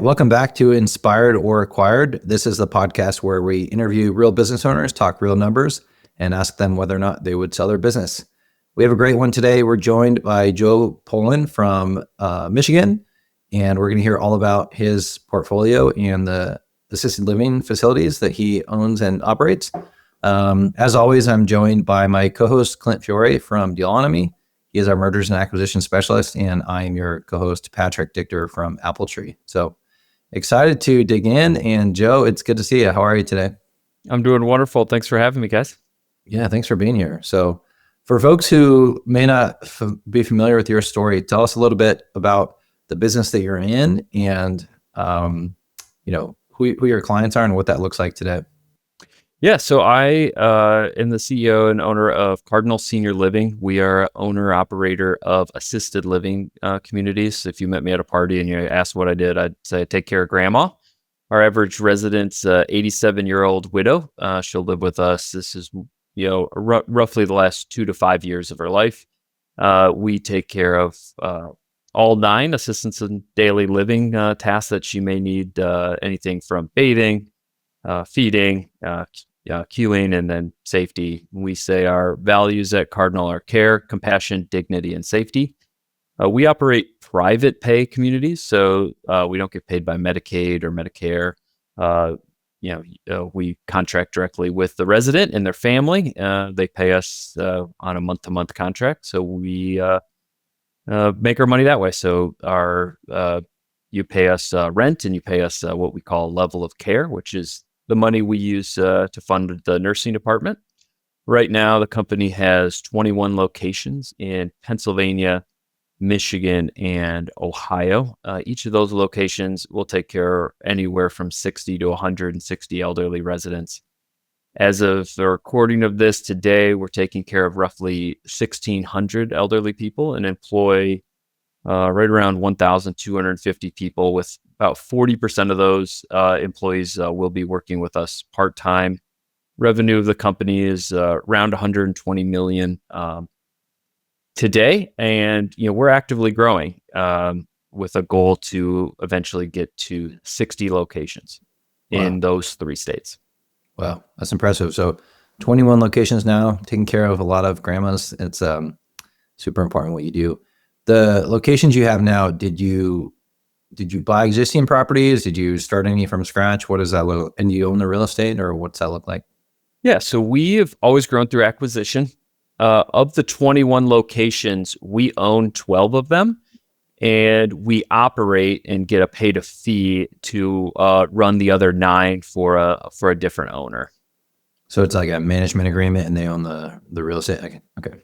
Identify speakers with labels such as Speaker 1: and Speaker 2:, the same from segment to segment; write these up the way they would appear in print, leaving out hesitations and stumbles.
Speaker 1: Welcome back to Inspired or Acquired. This is the podcast where we interview real business owners, talk real numbers, and ask them whether or not they would sell their business. We have a great one today. We're joined by Joe Pohlen from Michigan, and we're going to hear all about his portfolio and the assisted living facilities that he owns and operates. As always, I'm joined by my co-host, Clint Fiore from Dealonomy. He is our mergers and acquisition specialist, and I am your co-host, Patrick Dichter from Appletree. So excited to dig in. And Joe, it's good to see you. How are you today?
Speaker 2: I'm doing wonderful. Thanks for having me, guys.
Speaker 1: Yeah, thanks for being here. So for folks who may not be familiar with your story, tell us a little bit about the business that you're in and, who your clients are and what that looks like today.
Speaker 2: Yeah, so I am the CEO and owner of Cardinal Senior Living. We are owner-operator of assisted living communities. If you met me at a party and you asked what I did, I'd say I take care of grandma. Our average resident's 87-year-old widow. She'll live with us. This is roughly the last 2 to 5 years of her life. We take care of all 9 assistance in daily living tasks that she may need, anything from bathing, feeding, queuing, and then safety. We say our values at Cardinal are care, compassion, dignity, and safety. We operate private pay communities, so we don't get paid by Medicaid or Medicare. We contract directly with the resident and their family. They pay us on a month-to-month contract, so we make our money that way. So you pay us rent, and you pay us what we call level of care, which is the money we use to fund the nursing department. Right now, the company has 21 locations in Pennsylvania, Michigan, and Ohio. Each of those locations will take care of anywhere from 60 to 160 elderly residents. As of the recording of this today, we're taking care of roughly 1,600 elderly people and employ right around 1,250 people, with about 40% of those employees will be working with us part-time. Revenue of the company is around 120 million today, and we're actively growing with a goal to eventually get to 60 locations in those 3 states.
Speaker 1: Wow, that's impressive. So 21 locations now, taking care of a lot of grandmas. It's super important what you do. The locations you have now, did you buy existing properties? Did you start any from scratch? What does that look? And do you own the real estate, or what's that look like?
Speaker 2: Yeah, so we have always grown through acquisition. Of the 21 locations, we own 12 of them, and we operate and get a paid a fee to run the other 9 for a different owner.
Speaker 1: So it's like a management agreement, and they own the real estate. Okay.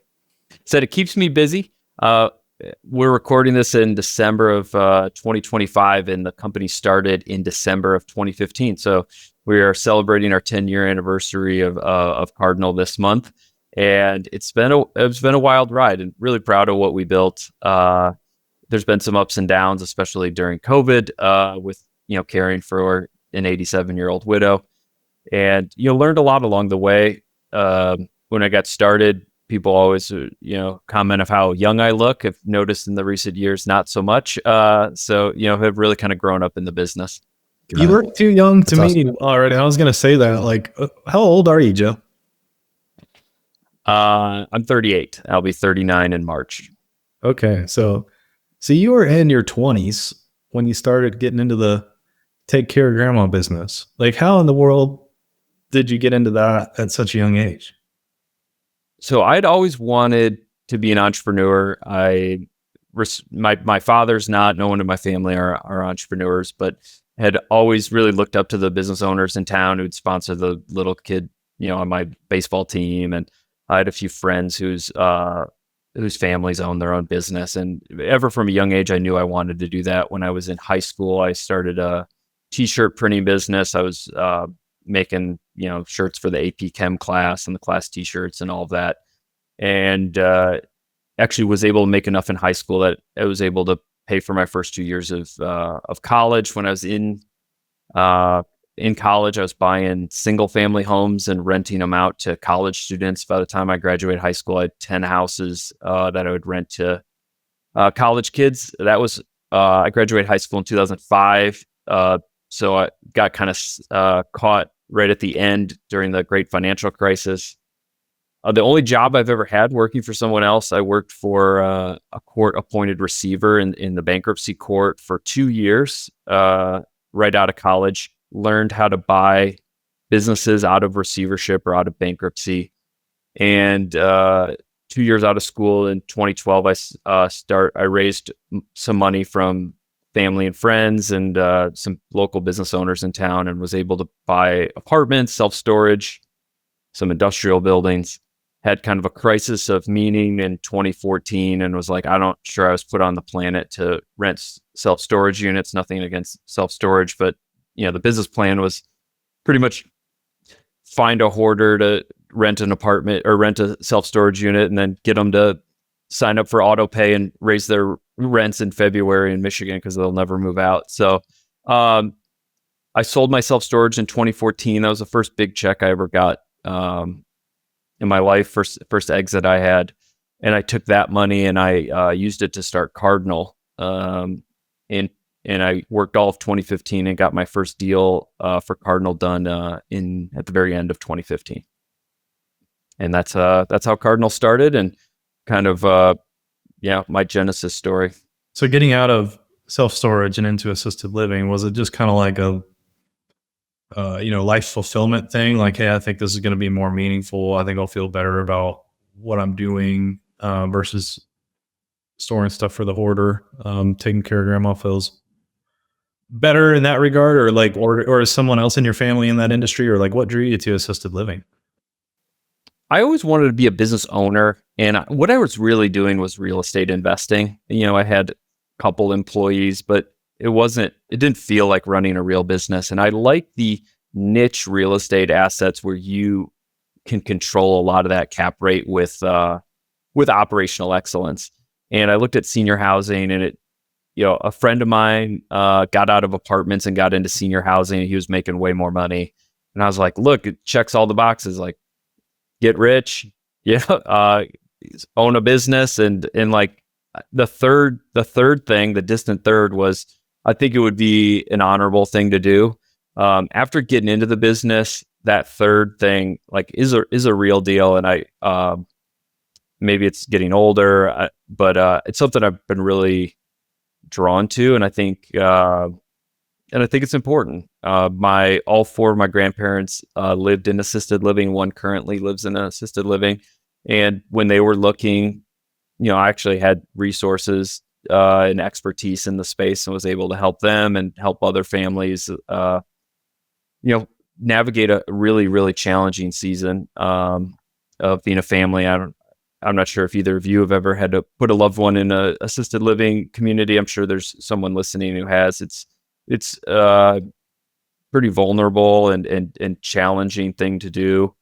Speaker 2: Said it keeps me busy. We're recording this in December of 2025, and the company started in December of 2015. So we are celebrating our 10-year anniversary of Cardinal this month, and it's been a wild ride, and really proud of what we built. There's been some ups and downs, especially during COVID, with caring for an 87-year-old widow, and learned a lot along the way. When I got started, people always, comment of how young I look. I've noticed in the recent years, not so much. So have really kind of grown up in the business.
Speaker 3: You were too young to me already. I was going to say that. Like, how old are you, Joe?
Speaker 2: I'm 38. I'll be 39 in March.
Speaker 3: Okay. So you were in your 20s when you started getting into the take care of grandma business. Like, how in the world did you get into that at such a young age?
Speaker 2: So I'd always wanted to be an entrepreneur. My father's not, no one in my family are entrepreneurs, but had always really looked up to the business owners in town who'd sponsor the little kid, on my baseball team. And I had a few friends whose families own their own business. And ever from a young age, I knew I wanted to do that. When I was in high school, I started a t-shirt printing business. I was making shirts for the AP Chem class and the class t-shirts and all of that, and actually was able to make enough in high school that I was able to pay for my first 2 years of college. When I was in college, I was buying single family homes and renting them out to college students. By the time I graduated high school, I had 10 houses that I would rent to college kids. That was I graduated high school in 2005. So I got kind of caught right at the end during the great financial crisis. The only job I've ever had working for someone else, I worked for a court-appointed receiver in the bankruptcy court for 2 years, right out of college. Learned how to buy businesses out of receivership or out of bankruptcy. And 2 years out of school in 2012, I raised some money from family and friends and some local business owners in town, and was able to buy apartments, self-storage, some industrial buildings. Had kind of a crisis of meaning in 2014, and was like, I'm not sure I was put on the planet to rent self-storage units. Nothing against self-storage, but the business plan was pretty much find a hoarder to rent an apartment or rent a self-storage unit, and then get them to sign up for auto pay and raise their rents in February in Michigan because they'll never move out. So I sold my self-storage in 2014. That was the first big check I ever got in my life, first exit I had. And I took that money and I used it to start Cardinal. And I worked all of 2015 and got my first deal for Cardinal done at the very end of 2015. And that's how Cardinal started, and kind of my genesis story.
Speaker 3: So getting out of self-storage and into assisted living, was it just kind of like a life fulfillment thing? Like, hey, I think this is going to be more meaningful. I think I'll feel better about what I'm doing versus storing stuff for the hoarder. Taking care of grandma feels better in that regard, or is someone else in your family in that industry, or like what drew you to assisted living?
Speaker 2: I always wanted to be a business owner, and what I was really doing was real estate investing. I had a couple employees, but it didn't feel like running a real business. And I like the niche real estate assets where you can control a lot of that cap rate with operational excellence. And I looked at senior housing, and a friend of mine got out of apartments and got into senior housing, and he was making way more money. And I was like, look, it checks all the boxes, like get rich, own a business. And like the third thing, the distant third, was I think it would be an honorable thing to do. After getting into the business, that third thing like is a real deal. And I maybe it's getting older, but it's something I've been really drawn to, and I think it's important. All four of my grandparents lived in assisted living. One currently lives in an assisted living, and when they were looking, I actually had resources and expertise in the space, and was able to help them and help other families, navigate a really, really challenging season of being a family. I'm not sure if either of you have ever had to put a loved one in a assisted living community. I'm sure there's someone listening who has. It's pretty vulnerable and challenging thing to do.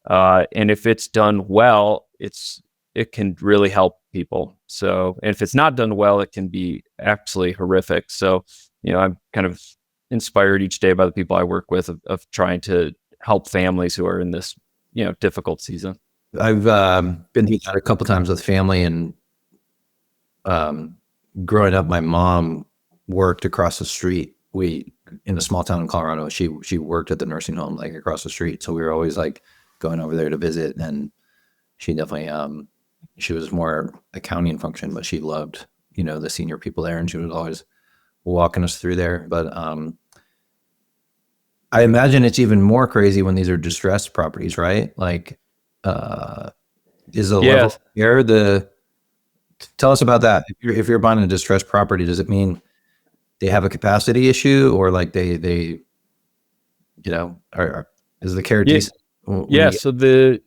Speaker 2: And if it's done well, it can really help people. So, and if it's not done well, it can be absolutely horrific. So, I'm kind of inspired each day by the people I work with of trying to help families who are in this, difficult season.
Speaker 1: I've been through that a couple times with family, and growing up, my mom worked across the street. In a small town in Colorado, she worked at the nursing home like across the street. So we were always like going over there to visit, and she definitely she was more accounting function, but she loved the senior people there, and she was always walking us through there. But I imagine it's even more crazy when these are distressed properties, right? Like is the level here tell us about that. If you're buying a distressed property, does it mean they have a capacity issue, or like they is the care decent?
Speaker 2: So the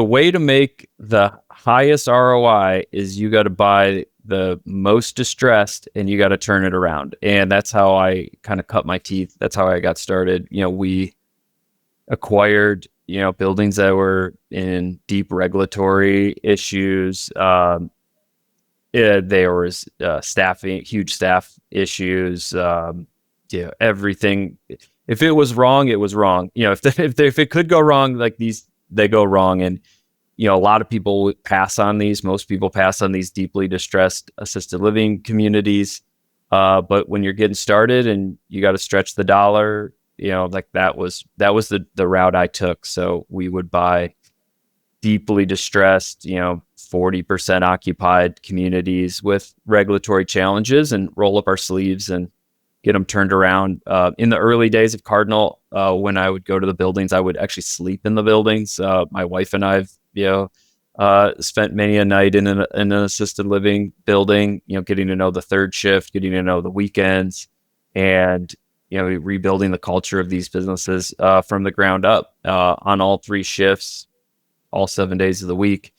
Speaker 2: way to make the highest ROI is you got to buy the most distressed, and you got to turn it around. And that's how I kind of cut my teeth. That's how I got started. We acquired buildings that were in deep regulatory issues. There was huge staff issues. Everything. If it was wrong, it was wrong. If it could go wrong, like these, they go wrong. And a lot of people would pass on these. Most people pass on these deeply distressed assisted living communities. But when you're getting started and you got to stretch the dollar, like that was the route I took. So we would buy deeply distressed, 40% occupied communities with regulatory challenges and roll up our sleeves and get them turned around. In the early days of Cardinal, when I would go to the buildings, I would actually sleep in the buildings. My wife and I've, spent many a night in an assisted living building, getting to know the third shift, getting to know the weekends, and, rebuilding the culture of these businesses from the ground up on all 3 shifts, all 7 days of the week.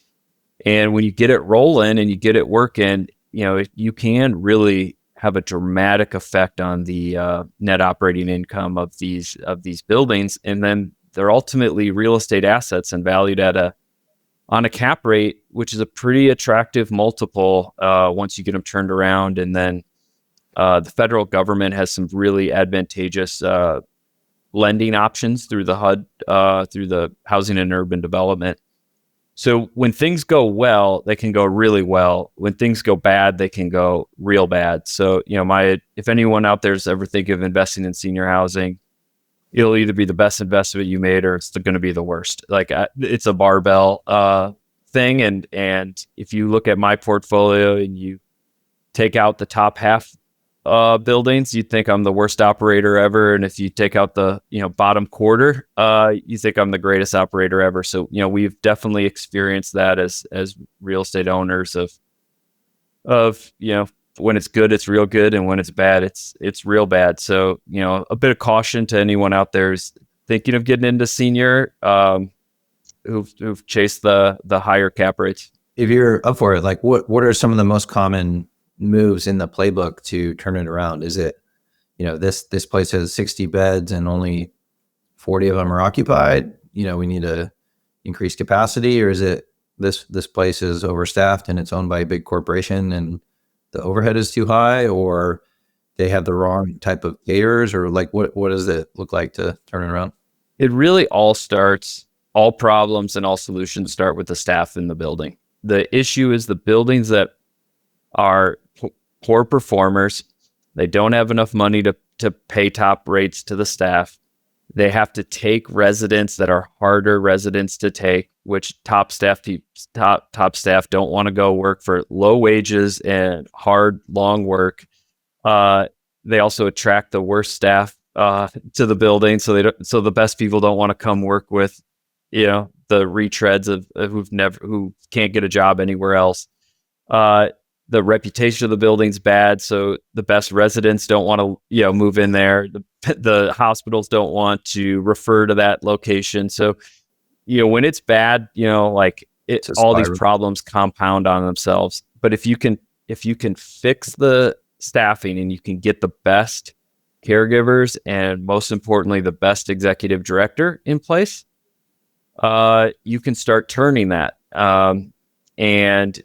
Speaker 2: And when you get it rolling and you get it working, you can really have a dramatic effect on the net operating income of these buildings. And then they're ultimately real estate assets and valued on a cap rate, which is a pretty attractive multiple once you get them turned around. And then the federal government has some really advantageous lending options through the HUD, through the Housing and Urban Development. So when things go well, they can go really well. When things go bad, they can go real bad. So, if anyone out there is ever thinking of investing in senior housing, it'll either be the best investment you made or it's going to be the worst. Like it's a barbell thing. And if you look at my portfolio and you take out the top half buildings, you think I'm the worst operator ever. And if you take out the, bottom quarter, you think I'm the greatest operator ever. So, we've definitely experienced that as real estate owners of, when it's good, it's real good. And when it's bad, it's real bad. So, a bit of caution to anyone out there who's thinking of getting into senior, who've chased the higher cap rates.
Speaker 1: If you're up for it, like what are some of the most common moves in the playbook to turn it around? Is it, this place has 60 beds and only 40 of them are occupied, we need to increase capacity? Or is it this place is overstaffed and it's owned by a big corporation and the overhead is too high, or they have the wrong type of caterers, or like what does it look like to turn it around?
Speaker 2: It really all problems and all solutions start with the staff in the building. The issue is the buildings that are poor performers. They don't have enough money to pay top rates to the staff. They have to take residents that are harder residents to take, which top staff don't want to go work for low wages and hard, long work. They also attract the worst staff to the building, so the best people don't want to come work with, the retreads of who can't get a job anywhere else. The reputation of the building's bad, so the best residents don't want to, move in there. The hospitals don't want to refer to that location. So, when it's bad, all these problems compound on themselves. But if you can fix the staffing and you can get the best caregivers and most importantly the best executive director in place, you can start turning that. And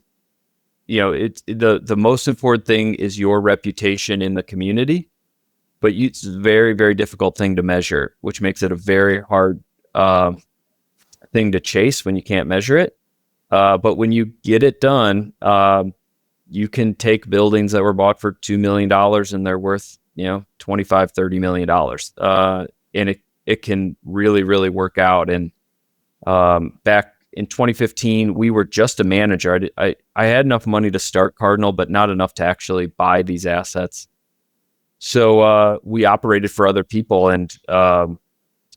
Speaker 2: it's the most important thing is your reputation in the community, but it's a very, very difficult thing to measure, which makes it a very hard thing to chase when you can't measure it. But when you get it done, you can take buildings that were bought for $2 million and they're worth, $25-30 million. And it can really, really work out. And back in 2015, we were just a manager. I had enough money to start Cardinal, but not enough to actually buy these assets. So we operated for other people, and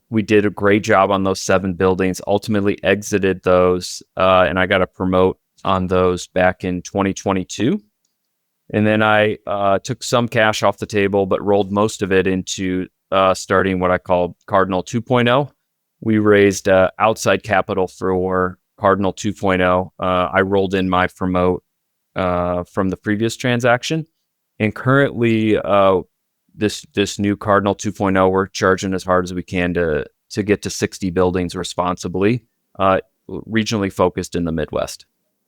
Speaker 2: we did a great job on those 7 buildings, ultimately exited those, and I got a promote on those back in 2022. And then I took some cash off the table, but rolled most of it into starting what I call Cardinal 2.0. We raised outside capital for Cardinal 2.0. I rolled in my promote from the previous transaction. And currently, this new Cardinal 2.0, we're charging as hard as we can to get to 60 buildings responsibly, regionally focused in the Midwest.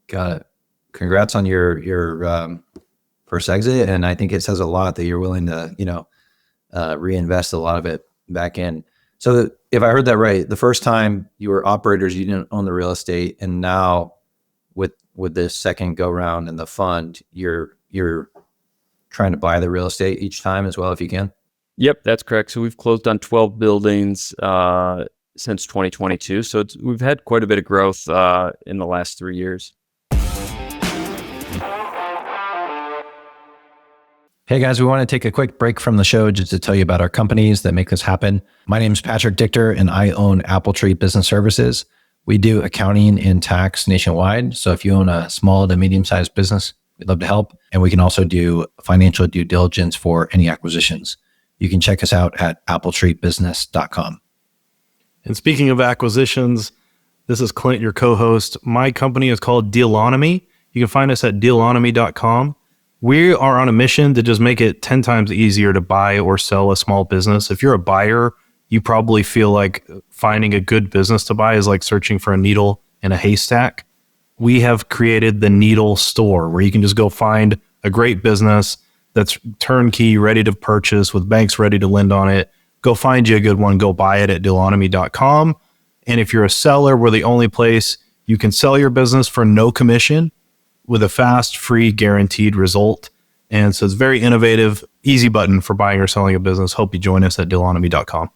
Speaker 1: Got it. Congrats on your first exit. And I think it says a lot that you're willing to, reinvest a lot of it back in. So if I heard that right, the first time you were operators, you didn't own the real estate, and now with this second go round in the fund, you're trying to buy the real estate each time as well, if you can?
Speaker 2: Yep, that's correct. So we've closed on 12 buildings since 2022. So we've had quite a bit of growth in the last 3 years.
Speaker 1: Hey guys, we want to take a quick break from the show just to tell you about our companies that make this happen. My name is Patrick Dichter and I own Apple Tree Business Services. We do accounting and tax nationwide. So if you own a small to medium-sized business, we'd love to help. And we can also do financial due diligence for any acquisitions. You can check us out at appletreebusiness.com.
Speaker 3: And speaking of acquisitions, this is Clint, your co-host. My company is called Dealonomy. You can find us at dealonomy.com. We are on a mission to just make it 10 times easier to buy or sell a small business. If you're a buyer, you probably feel like finding a good business to buy is like searching for a needle in a haystack. We have created the Needle Store, where you can just go find a great business that's turnkey, ready to purchase, with banks ready to lend on it. Go find you a good one. Go buy it at dealonomy.com. And if you're a seller, we're the only place you can sell your business for no commission, with a fast, free, guaranteed result. And so it's very innovative, easy button for buying or selling a business. Hope you join us at dealonomy.com.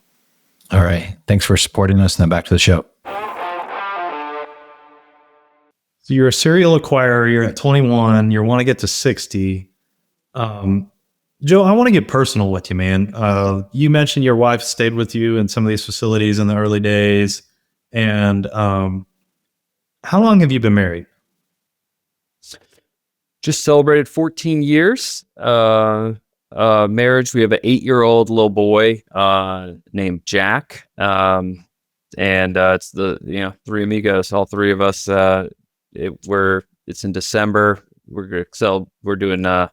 Speaker 1: All right. Thanks for supporting us. Now back to the show.
Speaker 3: So you're a serial acquirer. You're at 21. You want to get to 60. Joe, I want to get personal with you, man. You mentioned your wife stayed with you in some of these facilities in the early days. And how long have you been married?
Speaker 2: Just celebrated 14 years marriage. We have an 8-year-old little boy named Jack, and it's the three amigos, all three of us. It's in December. We're doing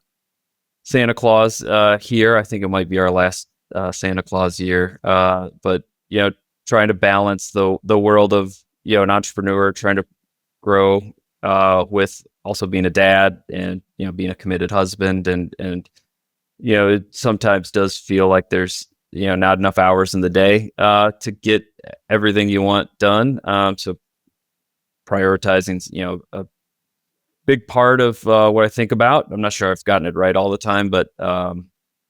Speaker 2: Santa Claus here. I think it might be our last Santa Claus year. But trying to balance the world of an entrepreneur, trying to grow with also being a dad and being a committed husband, and it sometimes does feel like there's not enough hours in the day to get everything you want done. So prioritizing a big part of what I think about. I'm not sure I've gotten it right all the time, but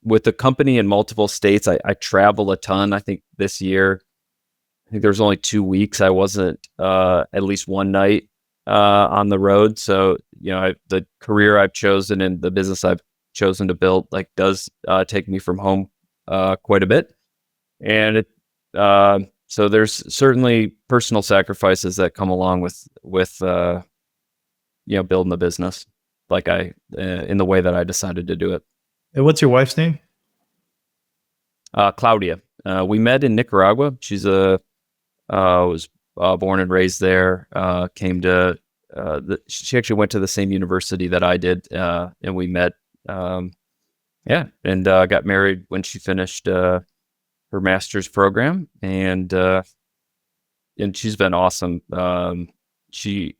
Speaker 2: with the company in multiple states, I travel a ton. I think this year, there's only 2 weeks I wasn't at least one night on the road. So the career I've chosen and the business I've chosen to build does take me from home quite a bit, and so there's certainly personal sacrifices that come along with building the business in the way that I decided to do it.
Speaker 3: And what's your wife's name?
Speaker 2: Claudia. We met in Nicaragua. She's was born and raised there. She actually went to the same university that I did, and we met. And got married when she finished her master's program, and she's been awesome. She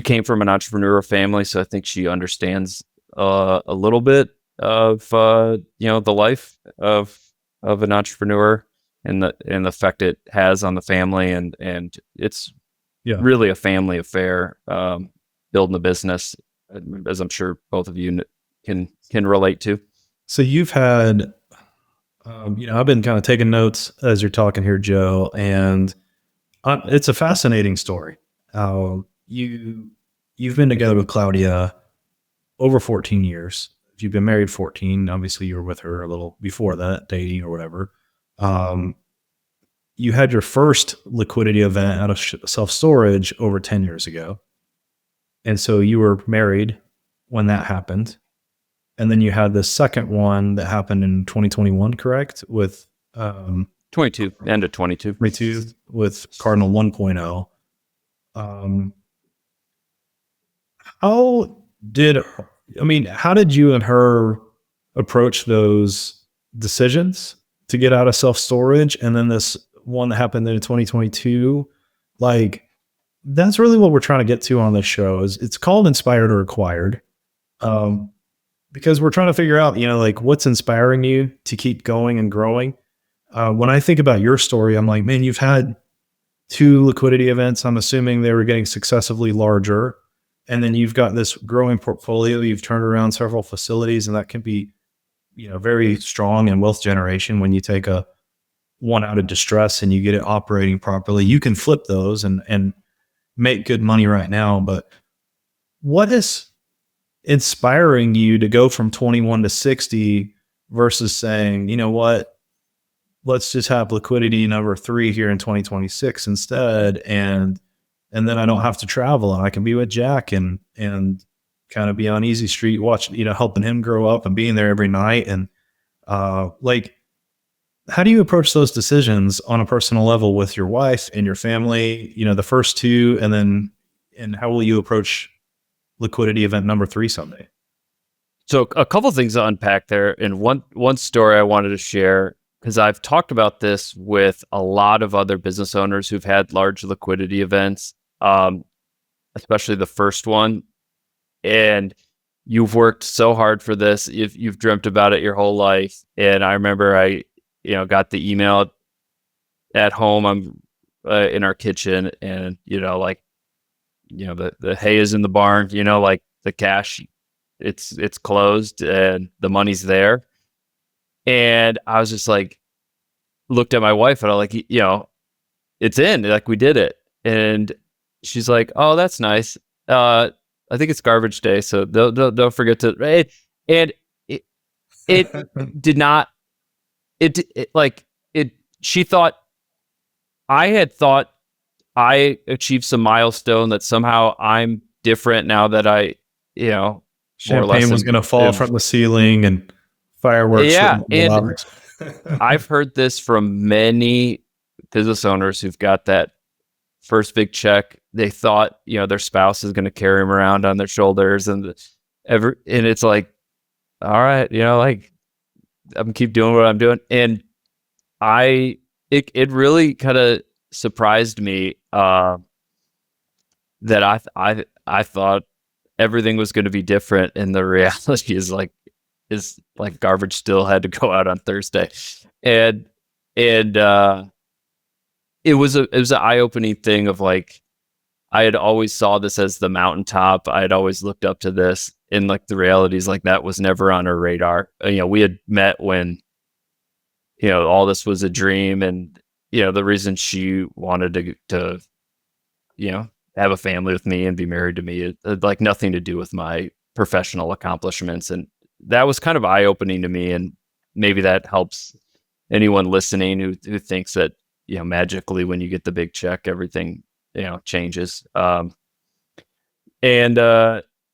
Speaker 2: came from an entrepreneurial family, so I think she understands a little bit of the life of an entrepreneur and the effect it has on the family, and it's really a family affair, building the business, as I'm sure both of you can relate to.
Speaker 3: So you've had, I've been kind of taking notes as you're talking here, Joe, and it's a fascinating story. You've been together with Claudia over 14 years. You've been married 14. Obviously, you were with her a little before that, dating or whatever. You had your first liquidity event out of self-storage over 10 years ago. And so you were married when that happened. And then you had the second one that happened in 2021, correct? With
Speaker 2: 22, end of 22.
Speaker 3: 22 with Cardinal 1.0. How did you and her approach those decisions to get out of self-storage? And then this one that happened in 2022, that's really what we're trying to get to on this show. It's called Inspired or Acquired. Because we're trying to figure out, what's inspiring you to keep going and growing. When I think about your story, I'm like, man, you've had 2 liquidity events. I'm assuming they were getting successively larger. and then you've got this growing portfolio. You've turned around several facilities, and that can be, very strong in wealth generation. When you take one out of distress and you get it operating properly, you can flip those and make good money right now. But what is inspiring you to go from 21 to 60 versus saying, you know what, let's just have liquidity number 3 here in 2026 instead, and then I don't have to travel and I can be with Jack and kind of be on easy street watching, helping him grow up and being there every night. And like, how do you approach those decisions on a personal level with your wife and your family, the first 2, and how will you approach liquidity event number 3 someday?
Speaker 2: So a couple of things to unpack there. And one story I wanted to share, because I've talked about this with a lot of other business owners who've had large liquidity events, especially the first one. And you've worked so hard for this. You've dreamt about it your whole life. And I remember I got the email at home. I'm in our kitchen, and the hay is in the barn. Like the cash, it's closed and the money's there. And I was just like, looked at my wife and I'm like, it's in. Like, we did it. And she's like, "Oh, that's nice. I think it's garbage day, so don't forget to." Right? And it did not. She thought I had thought I achieved some milestone, that somehow I'm different now that I, more or less,
Speaker 3: champagne was going to fall from the ceiling and fireworks.
Speaker 2: Yeah, and I've heard this from many business owners who've got that first big check. They thought, their spouse is going to carry them around on their shoulders, and it's like, all right, like, I'm keep doing what I'm doing. And it really kind of surprised me that I thought everything was going to be different, and the reality is like garbage still had to go out on Thursday. And it was an eye-opening thing of like, I had always saw this as the mountaintop. I had always looked up to this, and like the reality is like that was never on our radar. We had met when all this was a dream, and the reason she wanted to have a family with me and be married to me, it had like nothing to do with my professional accomplishments. And that was kind of eye-opening to me, and maybe that helps anyone listening who thinks that magically when you get the big check everything changes. The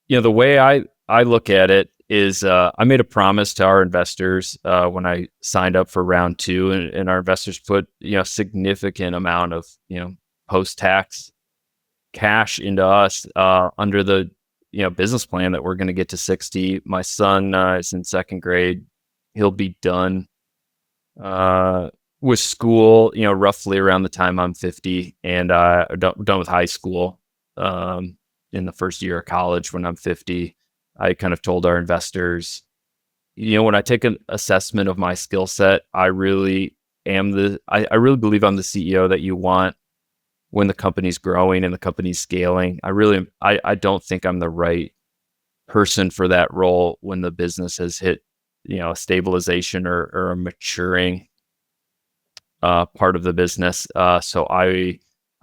Speaker 2: way I look at it is, I made a promise to our investors when I signed up for round 2, and our investors put significant amount of post-tax cash into us under the business plan that we're going to get to 60. My son is in 2nd grade. He'll be done with school, roughly around the time I'm 50, and done with high school in the first year of college when I'm 50. I kind of told our investors, when I take an assessment of my skill set, I really believe I'm the CEO that you want when the company's growing and the company's scaling. I don't think I'm the right person for that role when the business has hit, a stabilization or a maturing part of the business. So I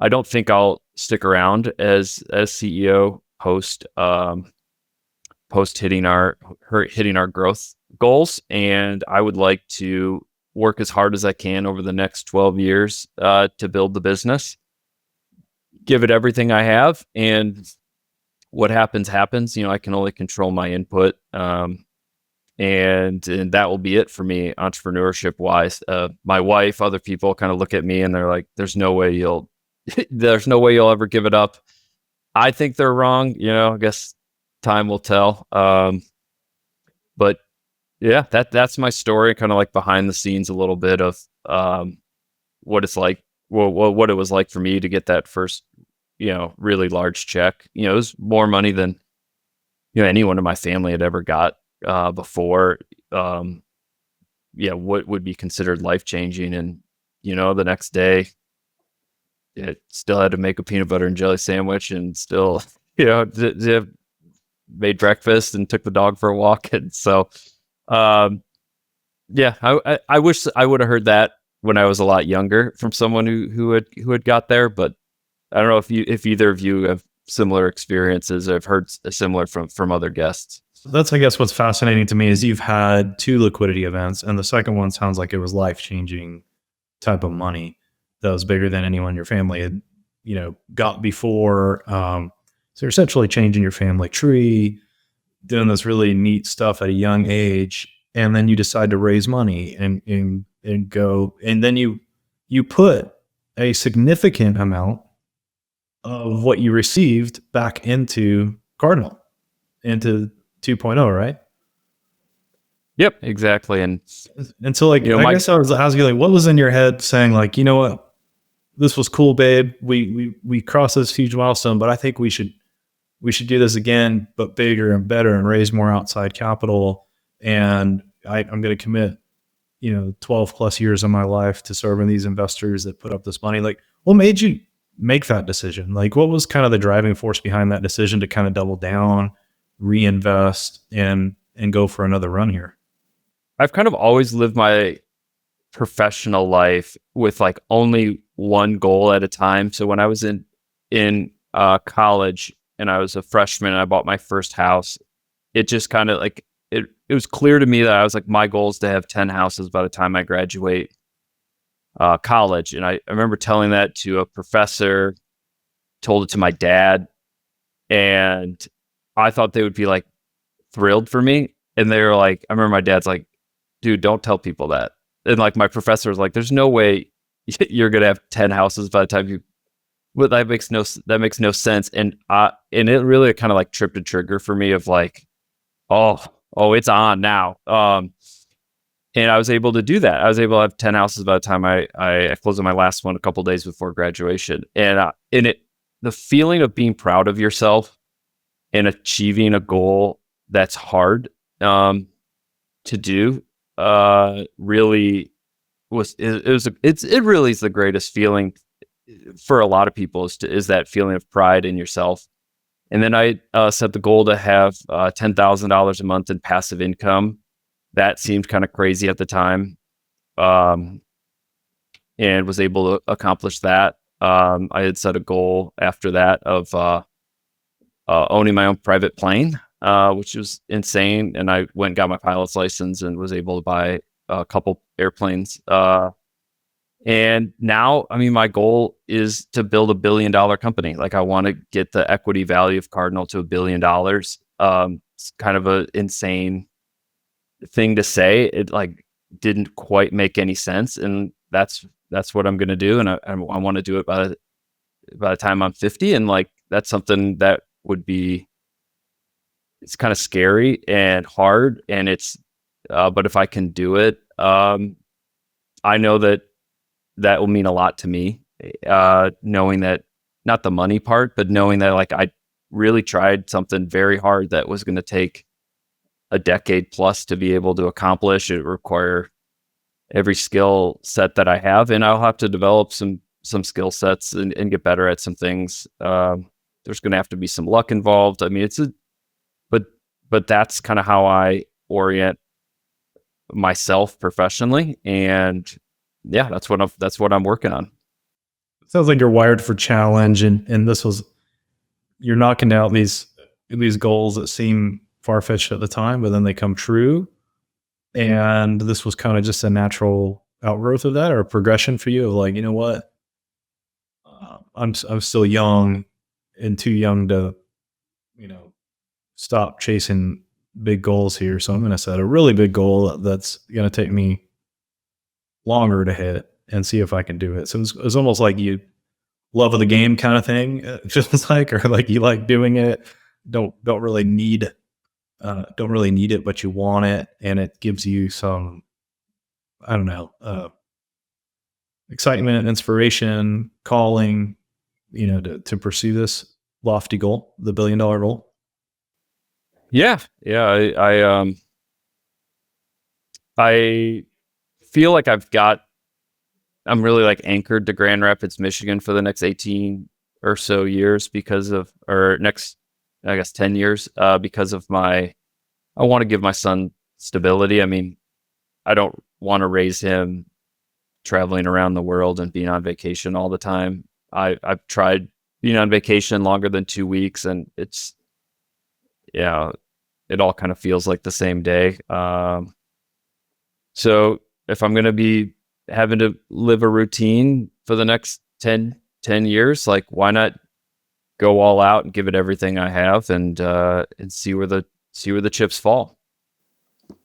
Speaker 2: don't think I'll stick around as CEO post hitting our growth goals. And I would like to work as hard as I can over the next 12 years to build the business, give it everything I have, and what happens. I can only control my input. And that will be it for me, entrepreneurship wise. My wife, other people kind of look at me and they're like, there's no way you'll ever give it up. I think they're wrong. I guess time will tell. But yeah, that's my story, kind of like behind the scenes, a little bit of what it's like, what it was like for me to get that first, really large check. It was more money than, anyone in my family had ever got before. What would be considered life-changing. And, the next day, it still had to make a peanut butter and jelly sandwich and still made breakfast and took the dog for a walk. And so, yeah, I wish I would have heard that when I was a lot younger from someone who had got there. But I don't know if either of you have similar experiences. I've heard similar from other guests.
Speaker 3: That's, I guess, what's fascinating to me is you've had 2 liquidity events, and the second one sounds like it was life-changing type of money that was bigger than anyone in your family had, got before. So you're essentially changing your family tree, doing this really neat stuff at a young age, and then you decide to raise money and go, and then you put a significant amount of what you received back into Cardinal, into 2.0, right?
Speaker 2: Yep, exactly. And
Speaker 3: so, like, I guess I was asking you, like, what was in your head saying, like, you know what, this was cool, babe. We crossed this huge milestone, but I think we should do this again, but bigger and better, and raise more outside capital. And I'm going to commit, 12 plus years of my life to serving these investors that put up this money. Like, what made you make that decision? Like, what was kind of the driving force behind that decision to kind of double down, reinvest, and go for another run here?
Speaker 2: I've kind of always lived my professional life with like only one goal at a time. So when I was in college and I was a freshman and I bought my first house, it just kind of like it was clear to me that I was like, my goal is to have 10 houses by the time I graduate college. And I remember telling that to a professor, told it to my dad, and I thought they would be like thrilled for me. And they were like, I remember my dad's like, dude, don't tell people that. And like my professor was like, there's no way you're going to have 10 houses by the time you, well, that makes no sense. And it really kind of like tripped a trigger for me of like, oh, it's on now. And I was able to do that. I was able to have 10 houses by the time I closed on my last one a couple of days before graduation. And the feeling of being proud of yourself and achieving a goal that's hard to do really it really is the greatest feeling for a lot of people is that feeling of pride in yourself. And then I set the goal to have $10,000 a month in passive income. That seemed kind of crazy at the time, and was able to accomplish that. I had set a goal after that of owning my own private plane, which was insane. And I went and got my pilot's license and was able to buy a couple airplanes. And now, I mean, my goal is to build $1 billion company. Like, I want to get the equity value of Cardinal to $1 billion. It's kind of an insane thing to say. It like didn't quite make any sense, and that's what I'm going to do. And I want to do it by the time I'm 50. And like, that's something that would be, it's kind of scary and hard, and it's but if I can do it, I know that will mean a lot to me, knowing that, not the money part, but knowing that like I really tried something very hard that was going to take a decade plus to be able to accomplish. It require every skill set that I have, and I'll have to develop some skill sets and get better at some things. There's going to have to be some luck involved. I mean, but that's kind of how I orient myself professionally, and yeah, that's what I'm working on.
Speaker 3: It sounds like you're wired for challenge, and you're knocking out these goals that seem far-fetched at the time, but then they come true. And this was kind of just a natural outgrowth of that, or a progression for you of like, you know what, I'm still young and too young to, stop chasing big goals here. So I'm going to set a really big goal that's going to take me longer to hit and see if I can do it. So it's almost like you love of the game kind of thing, just like, or like you like doing it, don't really need it, but you want it, and it gives you some, I don't know, excitement, inspiration, calling, to pursue this lofty goal, the $1 billion goal.
Speaker 2: Yeah. I feel like I'm really like anchored to Grand Rapids, Michigan for the next 18 or so years next I guess, 10 years, because of I want to give my son stability. I mean, I don't want to raise him traveling around the world and being on vacation all the time. I've tried being on vacation longer than 2 weeks, and it all kind of feels like the same day. So if I'm going to be having to live a routine for the next 10 years, like, why not go all out and give it everything I have, and see where the chips fall.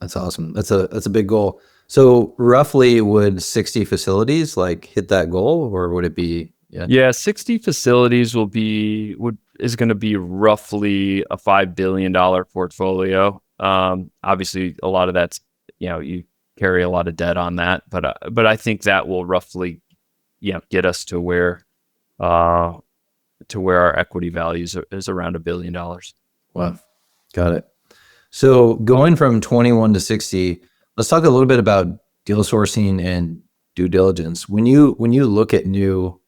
Speaker 1: That's awesome. That's a big goal. So roughly, would 60 facilities like hit that goal, or would it be?
Speaker 2: Yeah, 60 facilities is going to be roughly a $5 billion portfolio. Obviously, a lot of that's, you carry a lot of debt on that, but I think that will roughly, get us to where our equity values is around $1 billion.
Speaker 1: Wow, got it. So going from 21 to 60, let's talk a little bit about deal sourcing and due diligence. When you look at new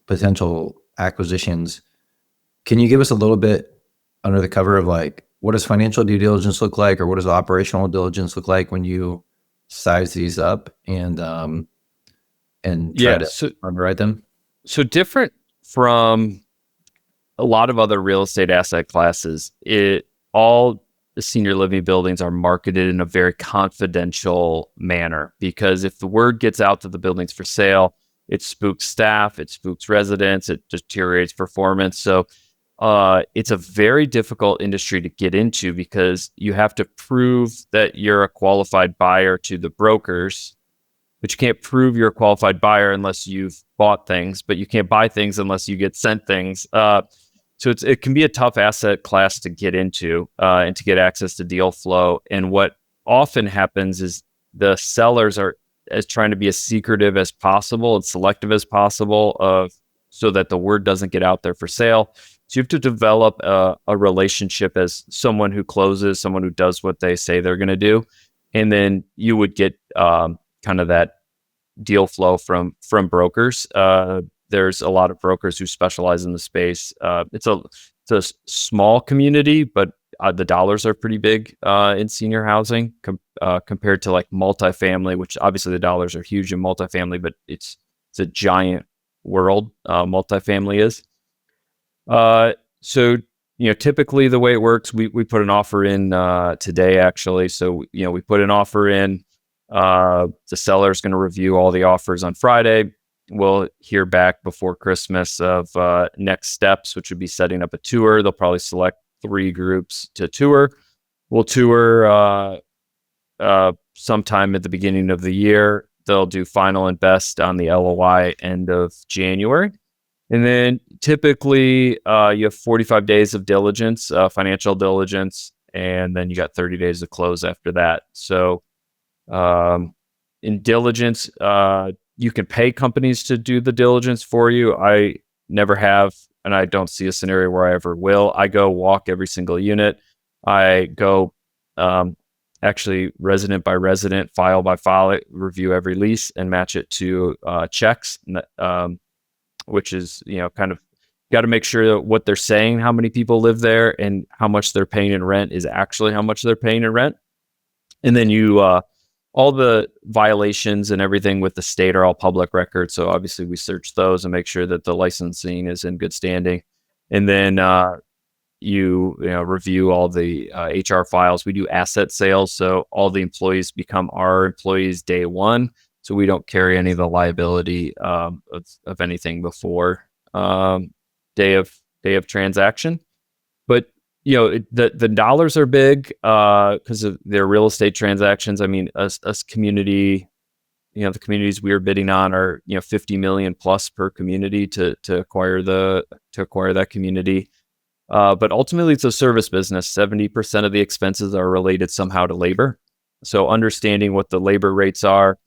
Speaker 1: potential acquisitions, can you give us a little bit under the cover of like, what does financial due diligence look like, or what does operational diligence look like when you size these up and try to underwrite them?
Speaker 2: So different from a lot of other real estate asset classes, all the senior living buildings are marketed in a very confidential manner, because if the word gets out that the building's for sale, it spooks staff, it spooks residents, it deteriorates performance. So it's a very difficult industry to get into, because you have to prove that you're a qualified buyer to the brokers, but you can't prove you're a qualified buyer unless you've bought things, but you can't buy things unless you get sent things. So it can be a tough asset class to get into and to get access to deal flow. And what often happens is the sellers are trying to be as secretive as possible and selective as possible, so that the word doesn't get out there for sale. So you have to develop a relationship as someone who closes, someone who does what they say they're going to do. And then you would get kind of that deal flow from brokers. There's a lot of brokers who specialize in the space. It's a small community, but the dollars are pretty big in senior housing compared to like multifamily, which obviously the dollars are huge in multifamily, but it's a giant world. Multifamily is. So typically the way it works, we put an offer in today, actually. So we put an offer in. The seller is going to review all the offers on Friday. We'll hear back before Christmas of next steps, which would be setting up a tour. They'll probably select 3 groups to tour. We'll tour sometime at the beginning of the year. They'll do final and best on the LOI end of January. And then typically you have 45 days of diligence, financial diligence, and then you got 30 days to close after that. So in diligence, you can pay companies to do the diligence for you. I never have, and I don't see a scenario where I ever will. I go walk every single unit. I go actually resident by resident, file by file, review every lease and match it to checks, which is, kind of got to make sure that what they're saying, how many people live there and how much they're paying in rent is actually how much they're paying in rent. And then all the violations and everything with the state are all public records. So obviously we search those and make sure that the licensing is in good standing. And then you review all the HR files. We do asset sales. So all the employees become our employees day one. So we don't carry any of the liability of anything before day of transaction. But the dollars are big because of their real estate transactions. I mean, us community, the communities we are bidding on are 50 million plus per community to acquire that community. But ultimately, it's a service business. 70% of the expenses are related somehow to labor. So understanding what the labor rates are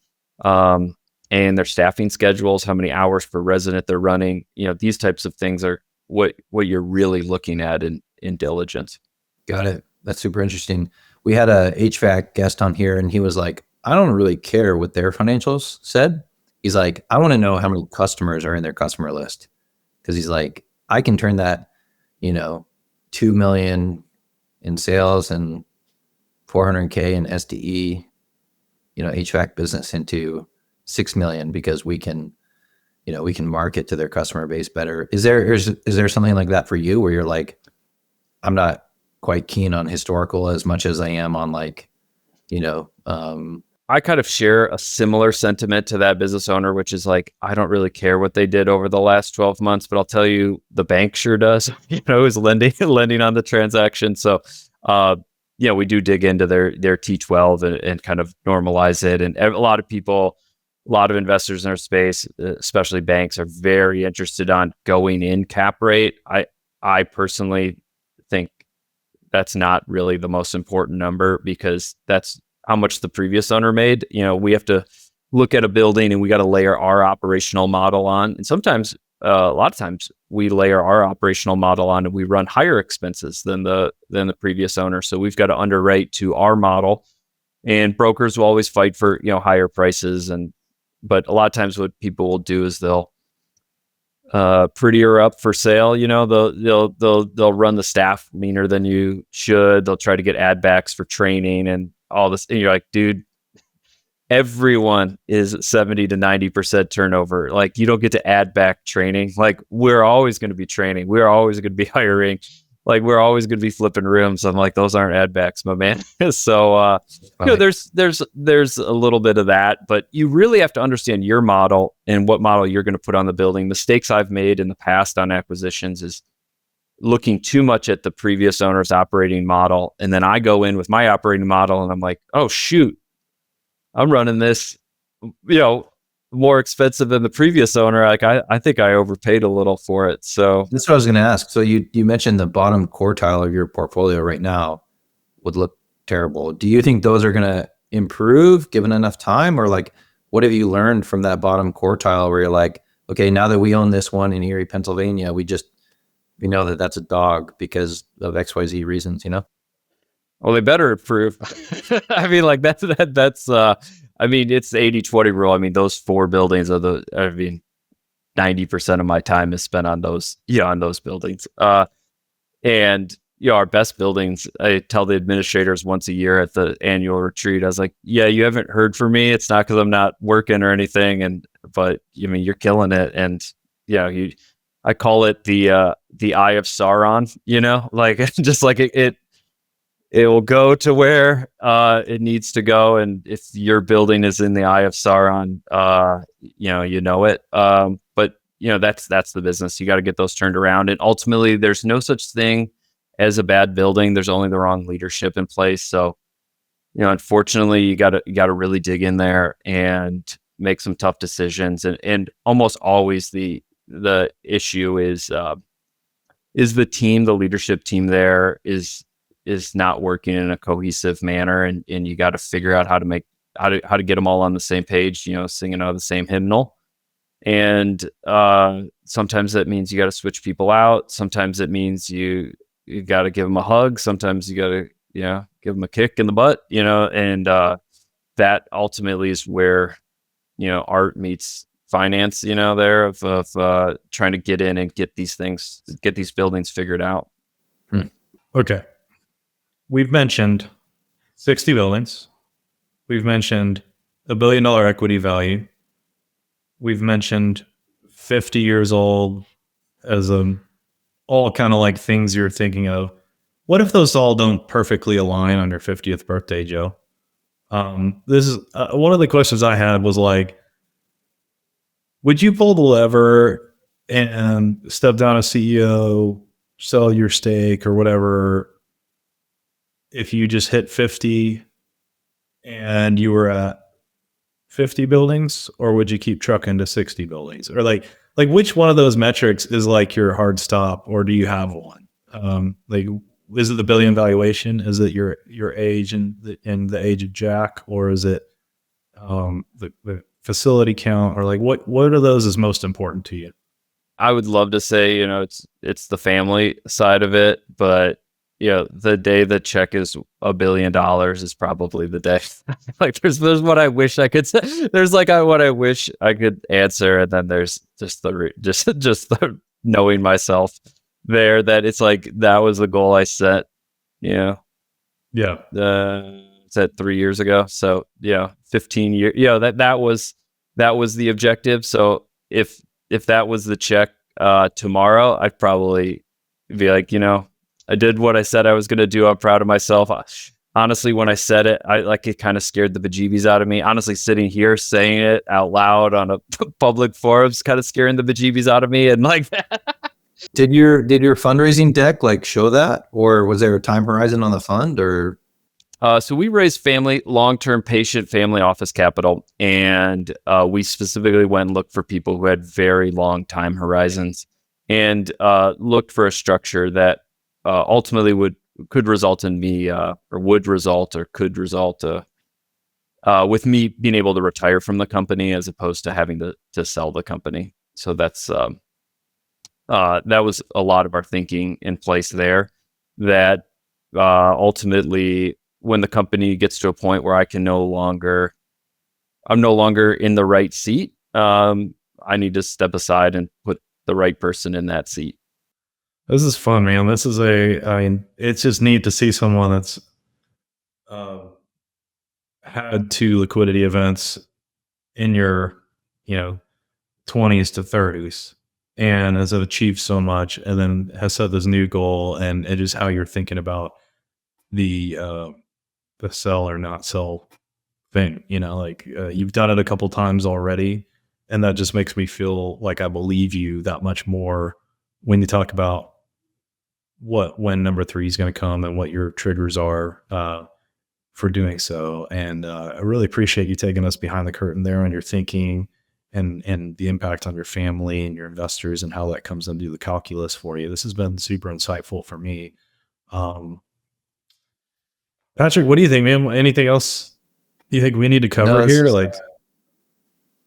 Speaker 2: and their staffing schedules, how many hours per resident they're running, these types of things are what you're really looking at in diligence.
Speaker 1: Got it. That's super interesting. We had a HVAC guest on here, and he was like, I don't really care what their financials said. He's like, I want to know how many customers are in their customer list. Because he's like, I can turn that $2 million in sales and $400K in SDE, HVAC business into $6 million because we can market to their customer base better. Is there something like that for you where you're like, I'm not quite keen on historical as much as I am on
Speaker 2: I kind of share a similar sentiment to that business owner, which is like, I don't really care what they did over the last 12 months, but I'll tell you, the bank sure does, is lending on the transaction. So, we do dig into their T12 and kind of normalize it. And a lot of investors in our space, especially banks, are very interested on going in cap rate. I personally think that's not really the most important number because that's how much the previous owner made. We have to look at a building and we got to layer our operational model on. And sometimes, a lot of times, we layer our operational model on and we run higher expenses than the previous owner. So we've got to underwrite to our model. And brokers will always fight for higher prices. But a lot of times, what people will do is they'll prettier up for sale. They'll run the staff meaner than you should. They'll try to get ad backs for training and all this. And you're like, dude, everyone is 70 to 90% turnover. Like, you don't get to add back training. Like, we're always going to be training. We're always going to be hiring. Like, we're always going to be flipping rooms. I'm like, those aren't ad backs, my man. So, there's a little bit of that, but you really have to understand your model and what model you're going to put on the building. Mistakes I've made in the past on acquisitions is looking too much at the previous owner's operating model. And then I go in with my operating model and I'm like, oh, shoot, I'm running this, more expensive than the previous owner. Like, I think I overpaid a little for it. So
Speaker 1: that's what I was going to ask. So you mentioned the bottom quartile of your portfolio right now would look terrible. Do you think those are going to improve given enough time? Or like, what have you learned from that bottom quartile where you're like, okay, now that we own this one in Erie, Pennsylvania, we know that that's a dog because of XYZ reasons,
Speaker 2: Well, they better improve. I mean, like that's it's the 80-20 rule. I mean, those 4 buildings are 90% of my time is spent on those buildings. And our best buildings, I tell the administrators once a year at the annual retreat, I was like, yeah, you haven't heard from me. It's not because I'm not working or anything. But you're killing it. And I call it the eye of Sauron, like just like it will go to where it needs to go. And if your building is in the eye of Sauron, it. But that's the business. You got to get those turned around. And ultimately, there's no such thing as a bad building. There's only the wrong leadership in place. So, unfortunately, you got to really dig in there and make some tough decisions. And almost always the issue is the team, the leadership team there is not working in a cohesive manner, and you got to figure out how to get them all on the same page, singing out of the same hymnal. And sometimes that means you got to switch people out. Sometimes it means you got to give them a hug. Sometimes you got to give them a kick in the butt, and that ultimately is where art meets finance, there of trying to get in and get these buildings figured out.
Speaker 3: Okay. We've mentioned 60 buildings. We've mentioned $1 billion equity value. We've mentioned 50 years old as all kind of like things you're thinking of. What if those all don't perfectly align on your 50th birthday, Joe? This is one of the questions I had was like, would you pull the lever and step down as CEO, sell your stake or whatever, if you just hit 50 and you were at 50 buildings, or would you keep trucking to 60 buildings? Or like which one of those metrics is like your hard stop, or do you have one? Is it the billion valuation? Is it your age and the age of Jack, or is it the facility count, or like what of those is most important to you?
Speaker 2: I would love to say, it's the family side of it, but the day the check is $1 billion is probably the day. Like there's what I wish I could say. There's like what I wish I could answer, and then there's just the knowing myself there that it's like that was the goal I set,
Speaker 3: Yeah.
Speaker 2: set 3 years ago. So 15 years. That was the objective. So if that was the check tomorrow, I'd probably be like, I did what I said I was going to do. I'm proud of myself. Honestly, when I said it, it kind of scared the bejeebies out of me. Honestly, sitting here saying it out loud on a public forum is kind of scaring the bejeebies out of me. And like that.
Speaker 1: Did your fundraising deck show that, or was there a time horizon on the fund, or?
Speaker 2: So we raised long-term patient family office capital, and we specifically went and looked for people who had very long time horizons, and looked for a structure that ultimately could result with me being able to retire from the company as opposed to having to sell the company. So that's that was a lot of our thinking in place there. That ultimately, when the company gets to a point where I'm no longer in the right seat, I need to step aside and put the right person in that seat.
Speaker 3: This is fun, man. This is it's just neat to see someone that's had 2 liquidity events in your, 20s to 30s and has achieved so much, and then has set this new goal, and it is how you're thinking about the sell or not sell thing. You've done it a couple times already, and that just makes me feel like I believe you that much more when you talk about when number 3 is going to come and what your triggers are for doing so. And I really appreciate you taking us behind the curtain there on your thinking and the impact on your family and your investors and how that comes into the calculus for you. This has been super insightful for me. Patrick, what do you think, man? Anything else you think we need to cover here?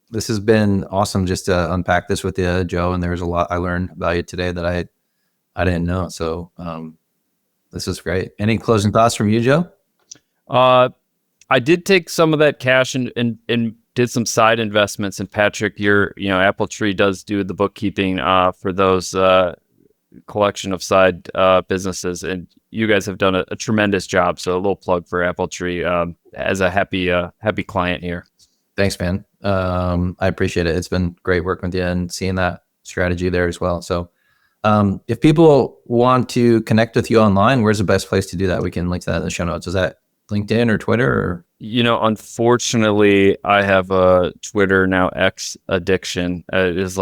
Speaker 1: This has been awesome just to unpack this with you, Joe. And there's a lot I learned about you today that I didn't know. So this is great. Any closing thoughts from you, Joe?
Speaker 2: I did take some of that cash and did some side investments. And Patrick, Apple Tree does do the bookkeeping for those collection of side businesses, and you guys have done a tremendous job. So a little plug for Apple Tree as a happy client here.
Speaker 1: Thanks, man. I appreciate it. It's been great working with you and seeing that strategy there as well. So if people want to connect with you online, where's the best place to do that? We can link to that in the show notes. Is that LinkedIn or Twitter? Or?
Speaker 2: Unfortunately, I have a Twitter now X addiction. It is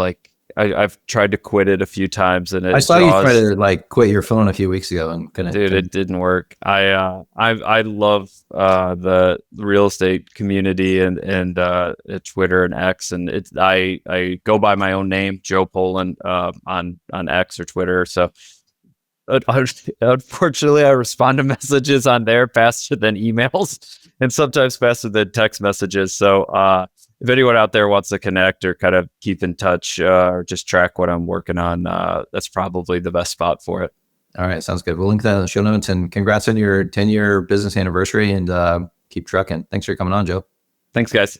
Speaker 2: I've tried to quit it a few times, and
Speaker 1: I saw you try to quit your phone a few weeks ago and couldn't.
Speaker 2: Dude, it didn't work. I love the real estate community and Twitter and X, and I go by my own name, Joe Pohlen, on X or Twitter. So unfortunately, I respond to messages on there faster than emails, and sometimes faster than text messages. So if anyone out there wants to connect or kind of keep in touch or just track what I'm working on, that's probably the best spot for it.
Speaker 1: All right. Sounds good. We'll link that in the show notes, and congrats on your 10-year business anniversary, and keep trucking. Thanks for coming on, Joe.
Speaker 2: Thanks, guys.